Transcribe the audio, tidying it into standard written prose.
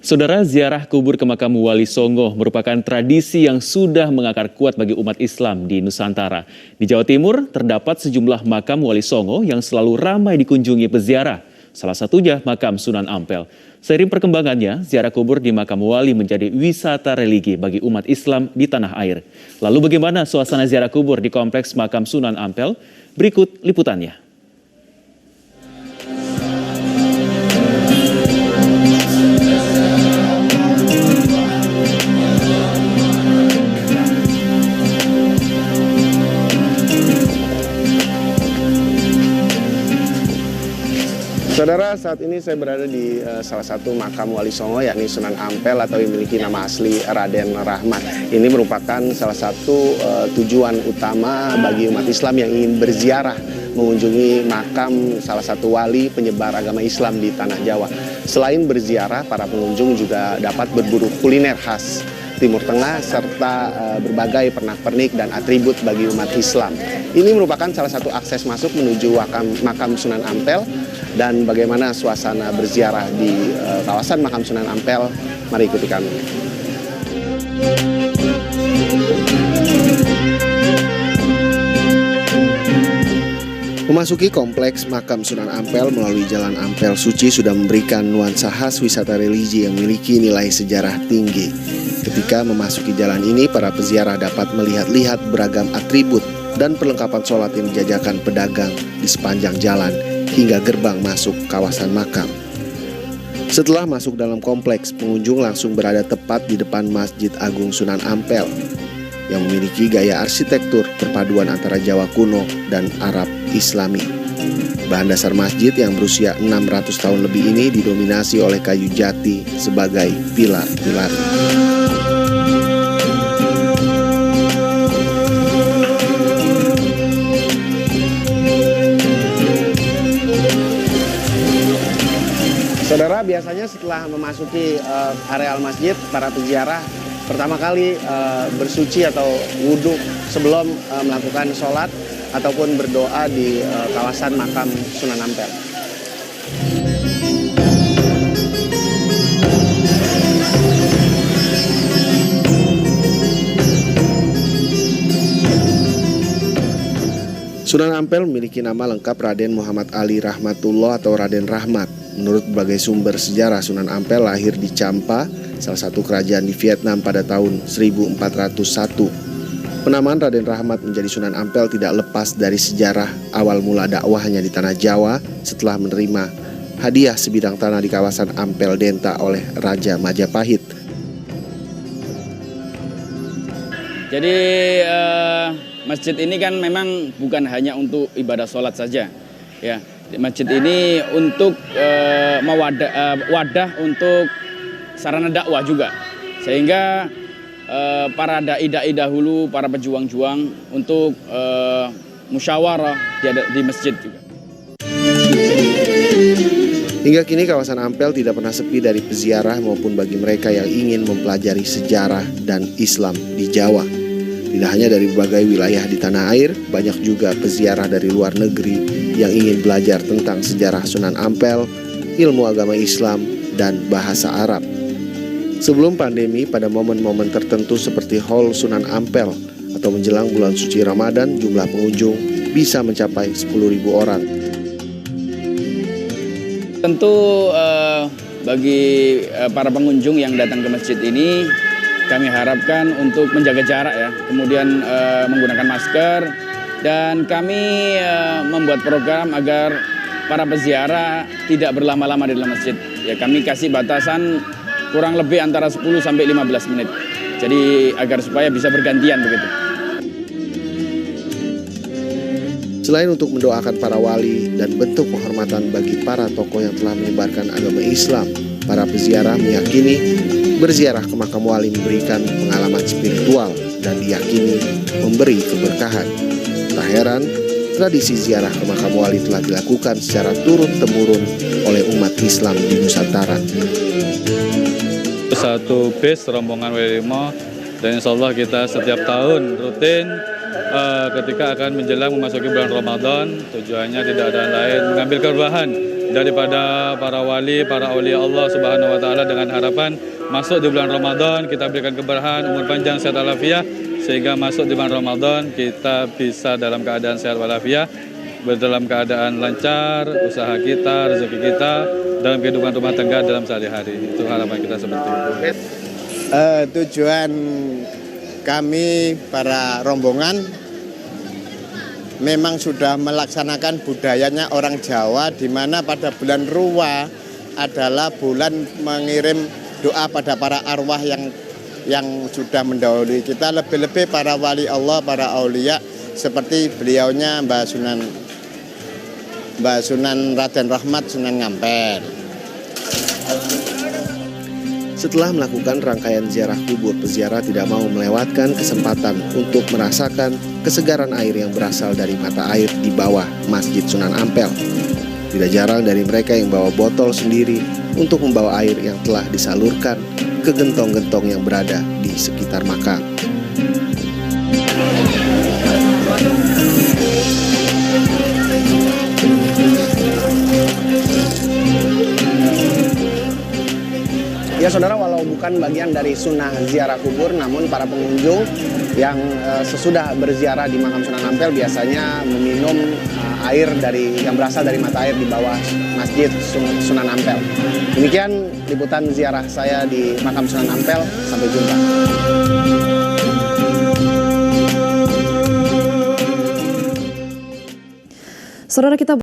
Saudara, ziarah kubur ke makam Wali Songo merupakan tradisi yang sudah mengakar kuat bagi umat Islam di Nusantara. Di Jawa Timur, terdapat sejumlah makam Wali Songo yang selalu ramai dikunjungi peziarah. Salah satunya makam Sunan Ampel. Seiring perkembangannya, ziarah kubur di makam Wali menjadi wisata religi bagi umat Islam di tanah air. Lalu bagaimana suasana ziarah kubur di kompleks makam Sunan Ampel? Berikut liputannya. Saudara, saat ini saya berada di salah satu makam Wali Songo, yakni Sunan Ampel atau yang memiliki nama asli Raden Rahmat. Ini merupakan salah satu tujuan utama bagi umat Islam yang ingin berziarah mengunjungi makam salah satu wali penyebar agama Islam di Tanah Jawa. Selain berziarah, para pengunjung juga dapat berburu kuliner khas Timur Tengah serta berbagai pernak-pernik dan atribut bagi umat Islam. Ini merupakan salah satu akses masuk menuju makam Sunan Ampel. Dan bagaimana suasana berziarah di kawasan makam Sunan Ampel, mari ikuti kami. Memasuki kompleks makam Sunan Ampel melalui Jalan Ampel Suci sudah memberikan nuansa khas wisata religi yang memiliki nilai sejarah tinggi. Ketika memasuki jalan ini, para peziarah dapat melihat-lihat beragam atribut dan perlengkapan sholat yang dijajakan pedagang di sepanjang jalan hingga gerbang masuk kawasan makam. Setelah masuk dalam kompleks, pengunjung langsung berada tepat di depan Masjid Agung Sunan Ampel yang memiliki gaya arsitektur perpaduan antara Jawa kuno dan Arab Islami. Bahan dasar masjid yang berusia 600 tahun lebih ini didominasi oleh kayu jati sebagai pilar-pilar. Saudara, biasanya setelah memasuki areal masjid, para peziarah pertama kali bersuci atau wudhu sebelum melakukan sholat ataupun berdoa di kawasan makam Sunan Ampel. Sunan Ampel memiliki nama lengkap Raden Muhammad Ali Rahmatullah atau Raden Rahmat. Menurut berbagai sumber sejarah, Sunan Ampel lahir di Champa, salah satu kerajaan di Vietnam pada tahun 1401. Penamaan Raden Rahmat menjadi Sunan Ampel tidak lepas dari sejarah awal mula dakwahnya di Tanah Jawa setelah menerima hadiah sebidang tanah di kawasan Ampel Denta oleh Raja Majapahit. Jadi masjid ini kan memang bukan hanya untuk ibadah sholat saja, ya. Masjid ini untuk wadah untuk sarana dakwah juga, sehingga para dai-dai dahulu, para pejuang-juang untuk musyawarah di masjid juga. Hingga kini kawasan Ampel tidak pernah sepi dari peziarah maupun bagi mereka yang ingin mempelajari sejarah dan Islam di Jawa. Tidak hanya dari berbagai wilayah di tanah air, banyak juga peziarah dari luar negeri yang ingin belajar tentang sejarah Sunan Ampel, ilmu agama Islam, dan bahasa Arab. Sebelum pandemi, pada momen-momen tertentu seperti Haul Sunan Ampel atau menjelang bulan suci Ramadan, jumlah pengunjung bisa mencapai 10.000 orang. Tentu bagi para pengunjung yang datang ke masjid ini, kami harapkan untuk menjaga jarak ya, kemudian menggunakan masker, dan kami membuat program agar para peziarah tidak berlama-lama di dalam masjid. Ya, kami kasih batasan kurang lebih antara 10 sampai 15 menit. Jadi agar supaya bisa bergantian begitu. Selain untuk mendoakan para wali dan bentuk penghormatan bagi para tokoh yang telah menyebarkan agama Islam, para peziarah meyakini berziarah ke makam wali memberikan pengalaman spiritual dan diyakini memberi keberkahan. Tak heran, tradisi ziarah ke makam wali telah dilakukan secara turun-temurun oleh umat Islam di Nusantara. Satu bis rombongan W5 dan insya Allah kita setiap tahun rutin ketika akan menjelang memasuki bulan Ramadan, tujuannya tidak ada lain mengambil keberkahan daripada para wali, para aulia Allah Subhanahu wa taala, dengan harapan masuk di bulan Ramadan kita berikan keberkahan, umur panjang, sehat walafiat, sehingga masuk di bulan Ramadan kita bisa dalam keadaan sehat walafiat, dalam keadaan lancar usaha kita, rezeki kita, dalam kehidupan rumah tangga dalam sehari-hari. Itu harapan kita seperti itu. Tujuan kami para rombongan memang sudah melaksanakan budayanya orang Jawa, di mana pada bulan Ruwa adalah bulan mengirim doa pada para arwah yang sudah mendahului kita, lebih-lebih para wali Allah, para aulia seperti beliaunya Mbah Sunan Raden Rahmat Sunan Ngampel. Setelah melakukan rangkaian ziarah kubur, peziarah tidak mau melewatkan kesempatan untuk merasakan kesegaran air yang berasal dari mata air di bawah Masjid Sunan Ampel. Tidak jarang dari mereka yang bawa botol sendiri untuk membawa air yang telah disalurkan ke gentong-gentong yang berada di sekitar makam. Ya saudara, walau bukan bagian dari sunnah ziarah kubur, namun para pengunjung yang sesudah berziarah di makam Sunan Ampel biasanya meminum air yang berasal dari mata air di bawah Masjid Sunan Ampel. Demikian liputan ziarah saya di makam Sunan Ampel. Sampai jumpa. Saudara, kita